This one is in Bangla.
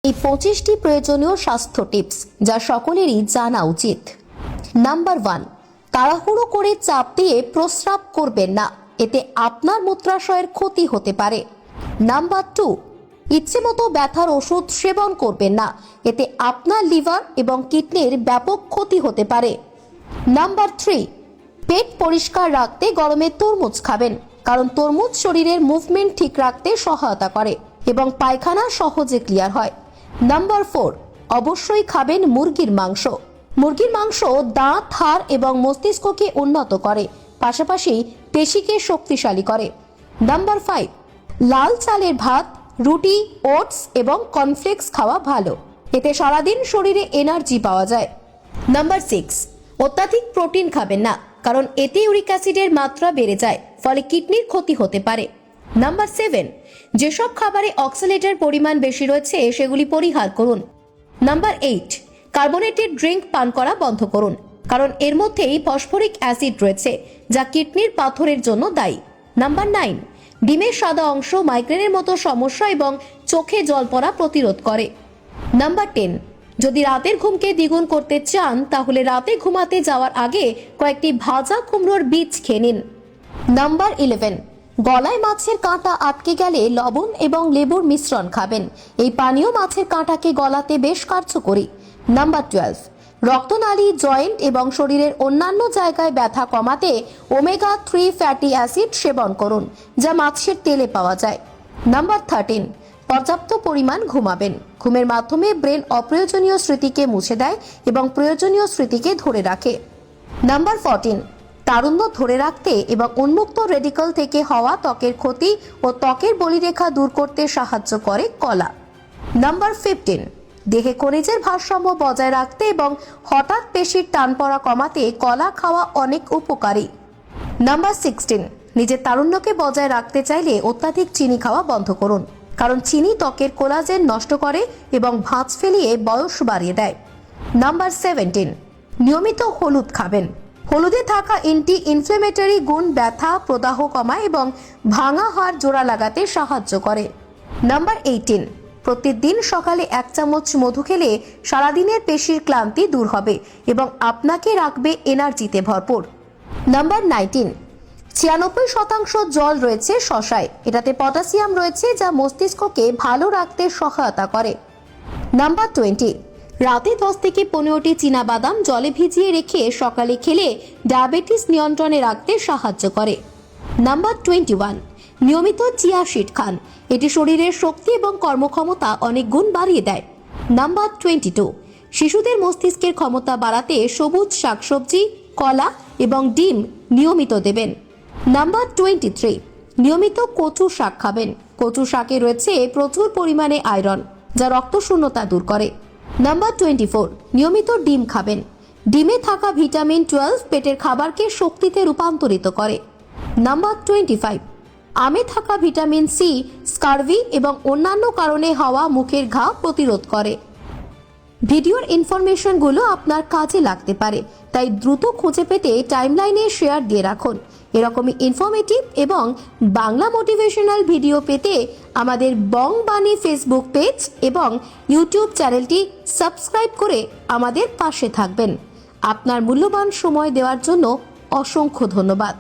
এই 25টি প্রয়োজনীয় স্বাস্থ্য টিপস যা সকলেরই জানা উচিত। নাম্বার 1, তাড়াহুড়ো করে চাপ দিয়ে প্রস্রাব করবেন না, এতে আপনার মূত্রাশয়ের ক্ষতি হতে পারে। নাম্বার 2, ইচ্ছেমতো ব্যথার ওষুধ সেবন করবেন না, এতে আপনার লিভার এবং কিডনির ব্যাপক ক্ষতি হতে পারে। নাম্বার 3, পেট পরিষ্কার রাখতে গরমে তরমুজ খাবেন, কারণ তরমুজ শরীরের মুভমেন্ট ঠিক রাখতে সহায়তা করে এবং পায়খানা সহজে ক্লিয়ার হয়। নাম্বার 4, অবশ্যই খাবেন মুরগির মাংস। মুরগির মাংস দাঁত, হাড় এবং মস্তিষ্ককে উন্নত করে, পাশাপাশি পেশিকে শক্তিশালী করে। নাম্বার 5, লাল চালের ভাত, রুটি, ওটস এবং কর্নফ্লেক্স খাওয়া ভালো, এতে সারাদিন শরীরে এনার্জি পাওয়া যায়। নাম্বার 6, অত্যাধিক প্রোটিন খাবেন না, কারণ এতে ইউরিক অ্যাসিডের মাত্রা বেড়ে যায়, ফলে কিডনির ক্ষতি হতে পারে। নাম্বার 7, যেসব খাবারে অক্সালেটের পরিমাণ বেশি রয়েছে সেগুলি পরিহার করুন। নাম্বার 8, কার্বোনেটেড ড্রিঙ্ক পান করা বন্ধ করুন, কারণ এর মধ্যেই ফসফরিক অ্যাসিড রয়েছে, যা কিডনির পাথরের জন্য দায়ী। নাম্বার 9, ডিমের সাদা অংশ মাইগ্রেনের মতো সমস্যা এবং চোখে জল পড়া প্রতিরোধ করে। নাম্বার 10, যদি রাতের ঘুমকে দ্বিগুণ করতে চান তাহলে রাতে ঘুমাতে যাওয়ার আগে কয়েকটি ভাজা কুমড়োর বীজ খেয়ে নিন। নাম্বার 11, গলায় মাছের কাঁটা আটকে গেলে লবণ এবং লেবুর মিশ্রণ খাবেন, এই পানীয় মাছের কাঁটাকে গলাতে বেশ কার্যকরী। নাম্বার 12, রক্তনালী, জয়েন্ট এবং শরীরের অন্যান্য জায়গায় ব্যথা কমাতে ওমেগা 3 ফ্যাটি অ্যাসিড সেবন করুন, যা মাছের তেলে পাওয়া যায়। নাম্বার 13, পর্যাপ্ত পরিমাণ ঘুমাবেন। ঘুমের মাধ্যমে ব্রেন অপ্রয়োজনীয় স্মৃতিকে মুছে দেয় এবং প্রয়োজনীয় স্মৃতিকে ধরে রাখে। নাম্বার 14, তারুণ্য ধরে রাখতে এবং উন্মুক্ত রেডিক্যাল থেকে হওয়া ত্বকের ক্ষতি ও ত্বকের বলিরেখা দূর করতে সাহায্য করে কলা। নাম্বার 15, দেহে খনিজের ভারসাম্য বজায় রাখতে এবং হঠাৎ পেশির টান পড়া কমাতে কলা খাওয়া অনেক উপকারী। নাম্বার 16, নিজের তারুণ্যকে বজায় রাখতে চাইলে অত্যাধিক চিনি খাওয়া বন্ধ করুন, কারণ চিনি ত্বকের কোলাজেন নষ্ট করে এবং ভাঁজ ফেলিয়ে বয়স বাড়িয়ে দেয়। নাম্বার 17, নিয়মিত হলুদ খাবেন। হলুদে থাকা অ্যান্টি ইনফ্লেমেটরি গুণ ব্যথা, প্রদাহ কমায় এবং ভাঙা হাড় জোড়া লাগাতে সাহায্য করে। নাম্বার 18, প্রতিদিন সকালে 1 চামচ মধু খেলে সারাদিনের পেশির ক্লান্তি দূর হবে এবং আপনাকে রাখবে এনার্জিতে ভরপুর। নাম্বার 19, 96% জল রয়েছে শসায়, এটাতে পটাশিয়াম রয়েছে যা মস্তিষ্ককে ভালো রাখতে সহায়তা করে। নাম্বার 20, রাতে 10 থেকে 15টি চীনাবাদাম জলে ভিজিয়ে রেখে সকালে খেলে ডায়াবেটিস নিয়ন্ত্রণে রাখতে সাহায্য করে। নাম্বার 21, নিয়মিত চিয়া সিড খান, এটি শরীরের শক্তি এবং কর্মক্ষমতা অনেক গুণ বাড়িয়ে দেয়। নাম্বার 22, শিশুদের মস্তিষ্কের ক্ষমতা বাড়াতে সবুজ শাকসবজি, কলা এবং ডিম নিয়মিত দেবেন। নাম্বার 23, নিয়মিত কচু শাক খাবেন। কচু শাকে রয়েছে প্রচুর পরিমাণে আয়রন, যা রক্তশূন্যতা দূর করে। নাম্বার 24, নিয়মিত ডিম খাবেন। ডিমে থাকা ভিটামিন 12 পেটের খাবারকে শক্তিতে রূপান্তরিত করে। নাম্বার 25, আমে থাকা ভিটামিন সি স্কারভি এবং অন্যান্য কারণে হওয়া মুখের ঘা প্রতিরোধ করে। ভিডিওর ইনফরমেশনগুলো আপনার কাজে লাগতে পারে, তাই দ্রুত খুঁজে পেতে টাইমলাইনে শেয়ার দিয়ে রাখুন। এরকমই ইনফরমেটিভ এবং বাংলা মোটিভেশনাল ভিডিও পেতে আমাদের বং বাণী ফেসবুক পেজ এবং ইউটিউব চ্যানেলটি সাবস্ক্রাইব করে আমাদের পাশে থাকবেন। আপনার মূল্যবান সময় দেওয়ার জন্য অসংখ্য ধন্যবাদ।